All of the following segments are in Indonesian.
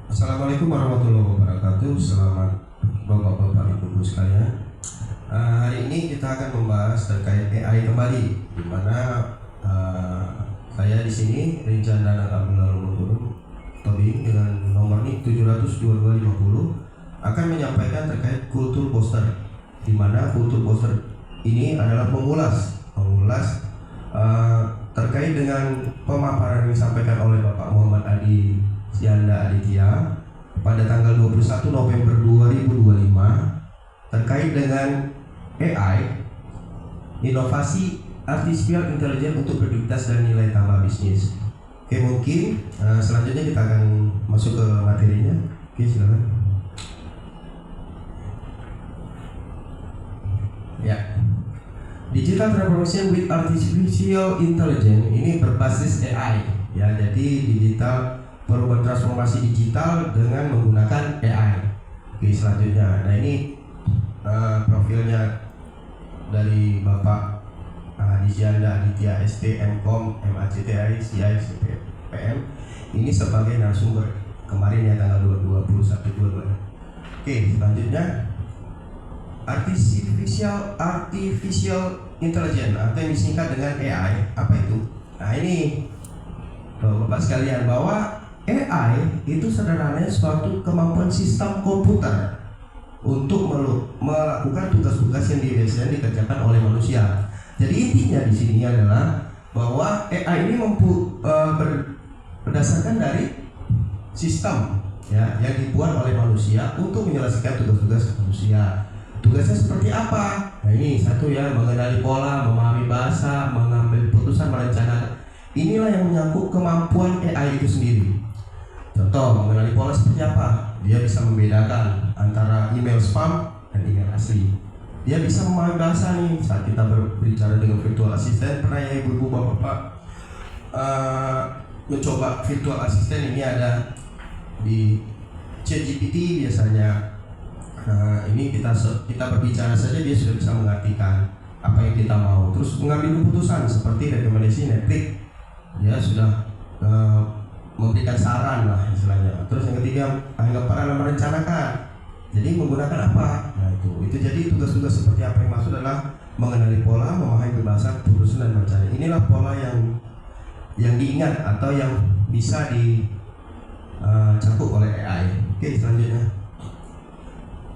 Assalamualaikum warahmatullahi wabarakatuh. Selamat bapak-bapak ibu-ibu sekalian. Hari ini kita akan membahas terkait AI kembali, di mana saya di sini Rinjan Danang Abdullah Lumurun Tobing dengan nomor NIK 7002250 akan menyampaikan terkait kultur poster, di mana kultur poster ini adalah mengulas terkait dengan pemaparan yang disampaikan oleh Bapak Muhammad Adi Sianda Aditya pada tanggal 21 November 2025 terkait dengan AI, inovasi artificial intelligence untuk produktivitas dan nilai tambah bisnis. Oke, mungkin selanjutnya kita akan masuk ke materinya. Oke, silakan. Ya. Digital transformation with artificial intelligence ini berbasis AI. Ya, jadi digital perubahan transformasi digital dengan menggunakan AI. Oke, selanjutnya. Nah, ini profilnya dari Bapak Disyanda Aditya ST MCom MACTI CI CPM ini sebagai narasumber kemarin ya tanggal 21/22. Oke, selanjutnya artificial intelligence atau yang disingkat dengan AI. Apa itu? Nah, ini Bapak sekalian, bahwa AI itu sederhananya suatu kemampuan sistem komputer untuk melakukan tugas-tugas yang biasanya dikerjakan oleh manusia. Jadi intinya di sini adalah bahwa AI ini berdasarkan dari sistem ya yang dibuat oleh manusia untuk menyelesaikan tugas-tugas manusia. Tugasnya seperti apa? Nah, ini satu ya, mengenali pola, memahami bahasa, mengambil putusan, merencanakan. Inilah yang menyangkut kemampuan AI itu sendiri. Contoh, mengenali pola seperti apa? Dia bisa membedakan antara email spam dan email asli. Dia bisa memahami bahasa nih. Saat kita berbicara dengan virtual assistant, pernah ya ibu-ibu bapak-bapak mencoba virtual assistant ini ada di ChatGPT biasanya. Ini kita berbicara saja dia sudah bisa mengartikan apa yang kita mau. Terus mengambil keputusan seperti rekomendasi Netflix, dia sudah memberikan saran lah istilahnya. Terus yang ketiga, anggapan merencanakan. Jadi menggunakan apa? Nah itu jadi tugas-tugas seperti apa yang maksud adalah mengenali pola, memahami bahasa, keputusan dan merencanakan. Inilah pola yang diingat atau yang bisa dicakup oleh AI. Oke, selanjutnya.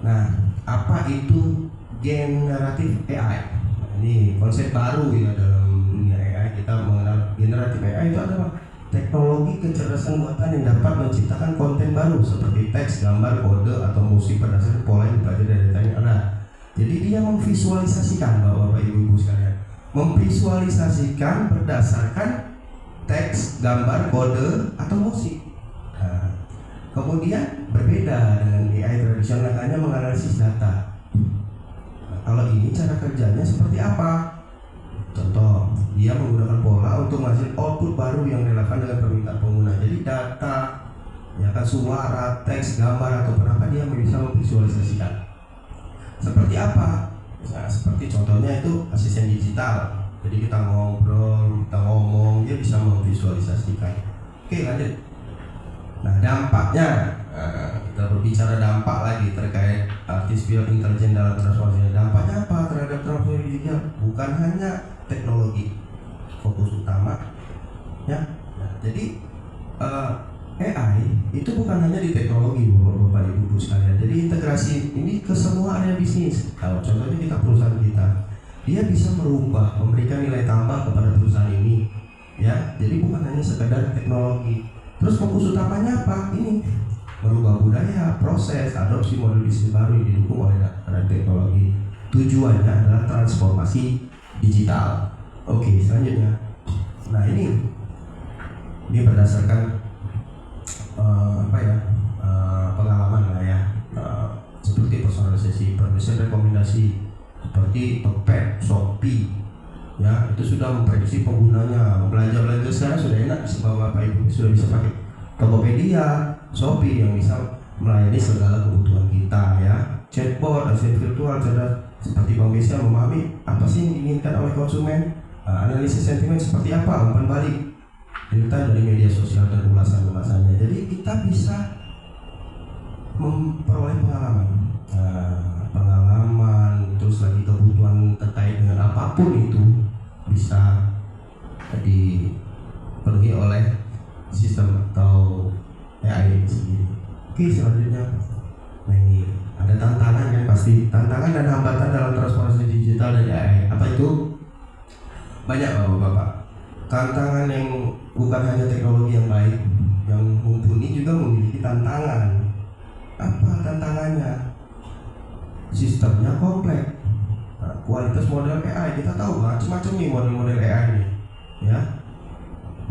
Nah, apa itu generatif AI? Nah, ini konsep baru ya dalam dunia AI. Kita mengenal generatif AI itu adalah teknologi kecerdasan buatan yang dapat menciptakan konten baru seperti teks, gambar, kode, atau musik berdasarkan pola yang dipelajari dari data yang ada. Jadi dia memvisualisasikan, Bapak Ibu sekalian, memvisualisasikan berdasarkan teks, gambar, kode, atau musik. Nah, kemudian berbeda dengan AI tradisional hanya menganalisis data. Nah, kalau ini cara kerjanya seperti apa? Contoh, dia menggunakan pola untuk menghasilkan output baru yang relevan dengan permintaan pengguna. Jadi data, ya kan, suara, teks, gambar ataupun apa dia bisa memvisualisasikan. Seperti apa? Nah, seperti contohnya itu asisten digital. Jadi kita ngobrol, kita ngomong, dia bisa memvisualisasikan. Oke, lanjut. Nah, dampaknya, kita berbicara dampak lagi terkait artificial intelligence dalam transformasi. Dampaknya apa terhadap transformasi digital? Bukan hanya teknologi, fokus utama, ya. Nah, jadi AI itu bukan hanya di teknologi, Bapak Ibu sekalian. Jadi integrasi ini ke semua area bisnis. Kalau contohnya kita perusahaan kita, dia bisa merubah, memberikan nilai tambah kepada perusahaan ini, ya. Jadi bukan hanya sekedar teknologi. Terus fokus utamanya apa? Ini merubah budaya, proses, adopsi model bisnis baru yang didukung oleh teknologi. Tujuannya adalah transformasi digital. Oke, selanjutnya. Nah, ini berdasarkan pengalaman lah ya. Seperti personalisasi, permissive rekomendasi seperti Tokped, Shopee, ya itu sudah memprediksi penggunanya. Belanja sekarang sudah enak, Bapak Ibu sudah bisa pakai Tokopedia, Shopee yang bisa melayani segala kebutuhan kita ya. Chatbot, asisten virtual, seperti Bank BCA memahami apa sih yang diinginkan oleh konsumen. Analisis sentimen seperti apa, umpan balik, cerita dari media sosial dan ulasan-ulasannya. Jadi kita bisa memperoleh pengalaman, pengalaman, terus lagi kebutuhan terkait dengan apapun itu bisa dipenuhi oleh sistem atau AI ini sendiri. Oke, selanjutnya, nah ini ada tantangan kan, pasti tantangan dan hambatan dalam transformasi digital dan AI. Apa itu? Banyak bapak-bapak. Tantangan yang bukan hanya teknologi yang baik, yang mumpuni juga memiliki tantangan. Apa tantangannya? Sistemnya kompleks. Nah, kualitas model AI kita tahu macam-macam nih model-model AI ini, ya.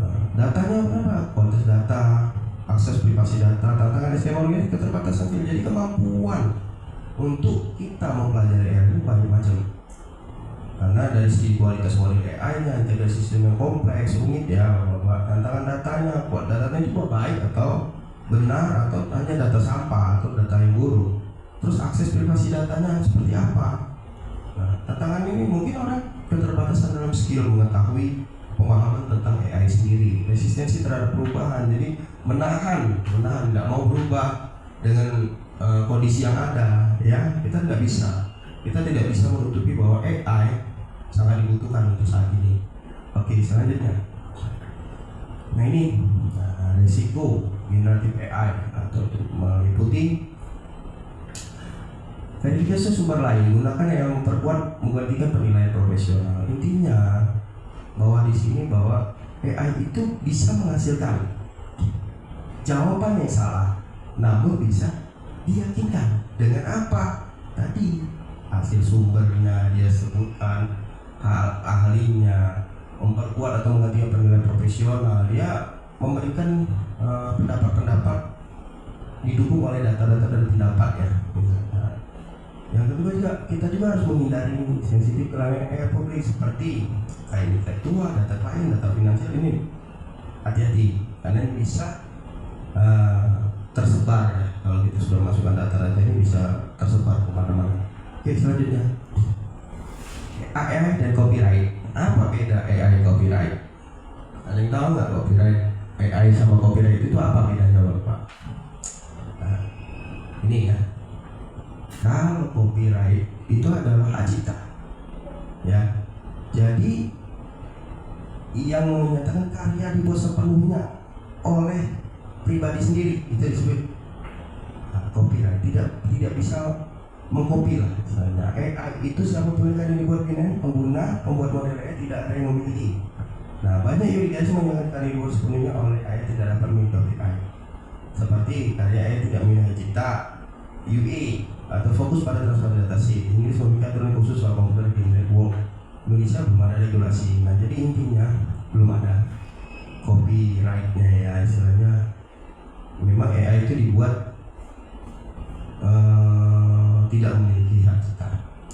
Nah, datanya berapa? Kualitas data, akses privasi data, tantangan teknologi, keterbatasan. Jadi kemampuan untuk kita mempelajari AI ini banyak macam. Karena dari segi kualitas model AI-nya, integrasi sistem yang kompleks, rumit ya, tantangan datanya, kuat datanya juga baik atau benar atau hanya data sampah atau data yang buruk. Terus akses privasi datanya seperti apa? Nah, tantangan ini mungkin orang keterbatasan dalam skill mengetahui pemahaman tentang AI sendiri, resistensi terhadap perubahan, jadi menahan, tidak mau berubah dengan kondisi yang ada, ya kita tidak bisa menutupi bahwa AI sangat dibutuhkan untuk saat ini. Oke, selanjutnya, nah ini risiko generatif AI atau meliputi verifikasi sumber lain, gunakan yang memperkuat menggantikan penilaian profesional. Intinya bahwa di sini bahwa AI itu bisa menghasilkan jawaban yang salah, namun bisa diyakinkan dengan apa? Tadi hasil sumbernya dia sebutkan, hal ahlinya, memperkuat atau menggantikan penilaian profesional, dia memberikan pendapat-pendapat didukung oleh data-data dan pendapat ya. Yang kedua juga, kita juga harus menghindari sensitif kelalaian AI publik seperti kain intelektual, data klien, data finansial. Ini hati-hati karena ini bisa tersebar ya. Kalau kita sudah masukkan data-data ini bisa tersebar kemana-mana. Oke, selanjutnya, AI dan copyright. Apa beda AI dan copyright? Ada yang tahu nggak copyright? AI sama copyright itu apa bedanya Bapak? Nah, ini ya. Kalau copyright itu adalah hak cipta, ya. Jadi yang menyatakan karya dibuat sepenuhnya oleh pribadi sendiri itu disebut copyright. Tidak bisa mengcopy lah misalnya. AI itu siapa pemilik yang dibuat ini, pembuat model AI tidak ada yang memiliki. Nah, banyak yuridiksi menyatakan dibuat sepenuhnya oleh AI tidak dapat memiliki AI. Seperti karya AI tidak memiliki cipta, UE atau fokus pada transfer data sheet. Inggris memiliki aturan khusus soal komputer game network. Indonesia belum ada regulasi. Nah, jadi intinya belum ada copyrightnya ya, istilahnya. Memang AI itu dibuat tidak memiliki hak cipta,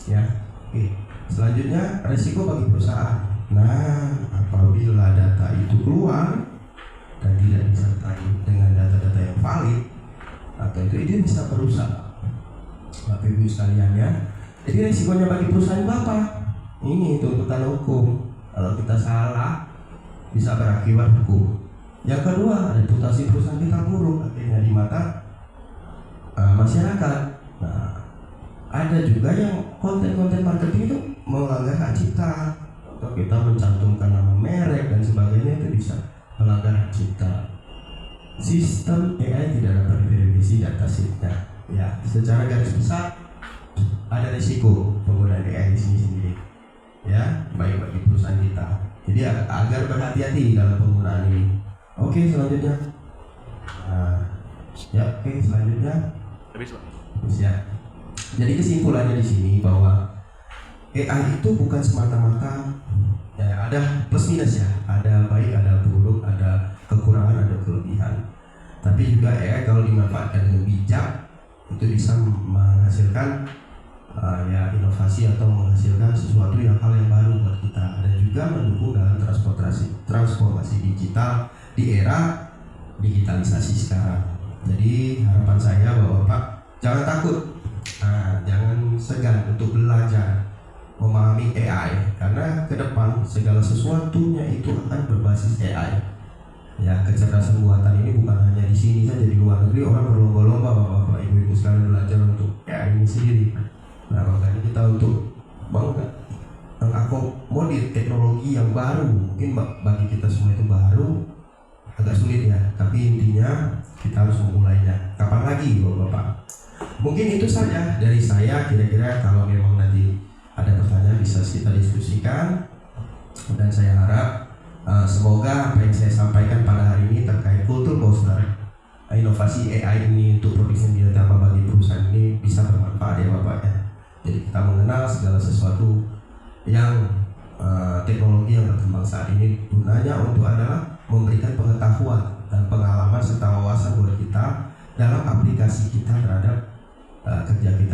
ya. Oke. Selanjutnya, risiko bagi perusahaan. Nah, apabila data itu keluar dan tidak disertai dengan data-data yang valid, atau itu bisa merusak. Bapak Ibu sekalian ya. Jadi risikonya bagi perusahaan itu apa? Ini tuntutan hukum. Kalau kita salah bisa berakibat hukum. Yang kedua, reputasi perusahaan kita buruk akhirnya di mata masyarakat. Nah, ada juga yang konten-konten marketing itu melanggar hak cipta, atau kita mencantumkan nama merek dan sebagainya, itu bisa melanggar hak cipta. Sistem AI tidak dapat diverifikasi data sheet-nya. Ya, secara garis besar ada risiko penggunaan AI di sini sendiri. Ya, baik bagi perusahaan kita. Jadi agar berhati-hati dalam penggunaan ini. Oke, selanjutnya. Selanjutnya. Habis, Pak. Ya. Jadi kesimpulannya di sini bahwa AI itu bukan semata-mata ya, ada plus minus ya, ada baik, ada buruk, ada kekurangan, ada kelebihan. Tapi juga AI kalau dimanfaatkan dengan bijak itu bisa menghasilkan inovasi atau menghasilkan sesuatu hal yang baru buat kita, dan juga mendukung dalam transformasi digital di era digitalisasi sekarang. Jadi harapan saya bahwa Bapak jangan takut, jangan segan untuk belajar memahami AI, karena ke depan segala sesuatunya itu akan berbasis AI. Ya, kecerdasan buatan ini bukan hanya di sini saja, di luar negeri orang berlomba-lomba Bapak Ibu sendiri. Nah, makanya kita untuk mengakomodir teknologi yang baru, mungkin bagi kita semua itu baru, agak sulit ya. Tapi intinya kita harus memulainya. Kapan lagi, Bapak? Mungkin itu saja dari saya. Kira-kira kalau memang nanti ada pertanyaan bisa kita diskusikan. Dan saya harap semoga apa yang saya sampaikan pada hari ini terkait kultur booster, inovasi AI ini untuk produksi nilai tambah bagi perusahaan ini bisa bermanfaat ya Bapak ya. Jadi kita mengenal segala sesuatu yang teknologi yang berkembang saat ini gunanya untuk adalah memberikan pengetahuan dan pengalaman serta wawasan buat kita dalam aplikasi kita terhadap kerja kita.